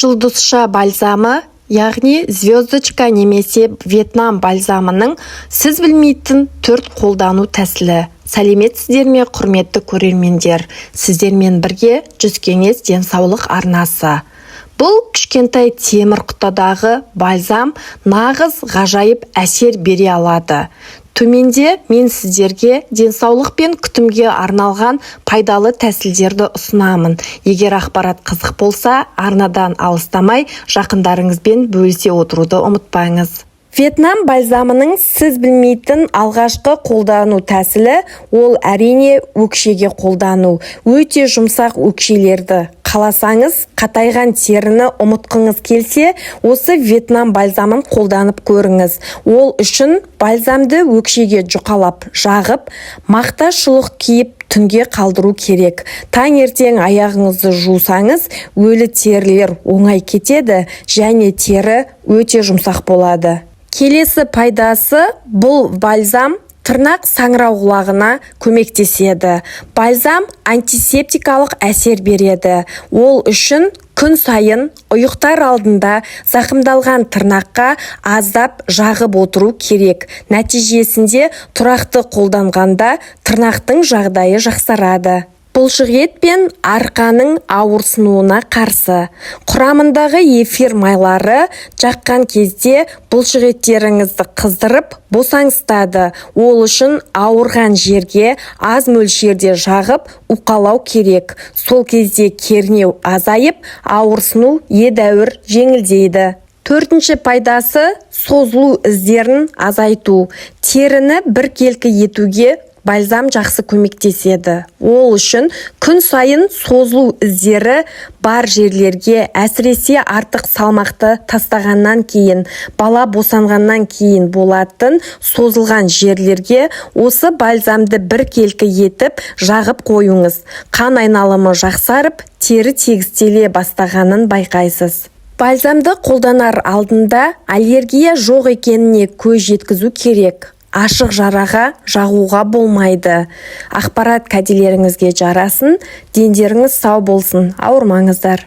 жұлдызша бальзамы, яғни звездочка немесе Вьетнам бальзамының сіз білмейтін 4 қолдану тәсілі. Сәлеметсіздер ме, құрметті көрермендер? Сіздермен бірге жүзкеңес денсаулық арнасы. Бұл кішкентай темір құтыдағы бальзам нағыз ғажайып әсер бере алады. Төменде мен сіздерге денсаулық пен күтімге арналған пайдалы тәсілдерді ұсынамын. Егер ақпарат қызық болса, арнадан алыстамай жақындарыңызбен бөлісе отыруды ұмытпаңыз. Вьетнам бальзамының сіз білмейтін алғашқы қолдану тәсілі ол әрине өкшеге қолдану. Өте жұмсақ өкшелерді қаласаңыз, қатайған теріні ұмытқыңыз келсе, осы Вьетнам бальзамын қолданып көріңіз. Ол үшін бальзамды өкшеге жұқалап, жағып, мақта шұлық киіп түнге қалдыру керек. Таңертең аяғыңызды жусаңыз, өлі терілер оңай кетеді және тері өте жұмсақ болады. Келесі пайдасы, бұл бальзам тырнақ саңырауқұлағына көмектеседі. Бальзам антисептикалық әсер береді. Ол үшін күн сайын ұйықтар алдында зақымдалған тырнаққа аздап жағып отыру керек. Нәтижесінде тұрақты қолданғанда тырнақтың жағдайы жақсарады. Бұлшықет пен арқаның ауырсынуына қарсы. Құрамындағы эфир майлары жаққан кезде бұлшықеттеріңізді қыздырып босаңсытады. Ол үшін ауырған жерге аз мөлшерде жағып уқалау керек. Сол кезде кернеу азайып, ауырсыну едәуір жеңілдейді. Төртінші пайдасы созылу іздерін азайту. Теріні біркелкі етуге бальзам жақсы көмектеседі. Ол үшін күн сайын созылу іздері бар жерлерге, әсіресе артық салмақты тастағаннан кейін, бала босанғаннан кейін болатын созылған жерлерге осы бальзамды біркелкі етіп жағып қойыңыз. Қан айналымы жақсарып, тері тегістеле бастағанын байқайсыз. Бальзамды қолданар алдында аллергия жоқ екеніне көз жеткізу керек. Ашық жараға жағуға болмайды. Ақпарат кәделеріңізге жарасын, дендеріңіз сау болсын, ауырмаңыздар.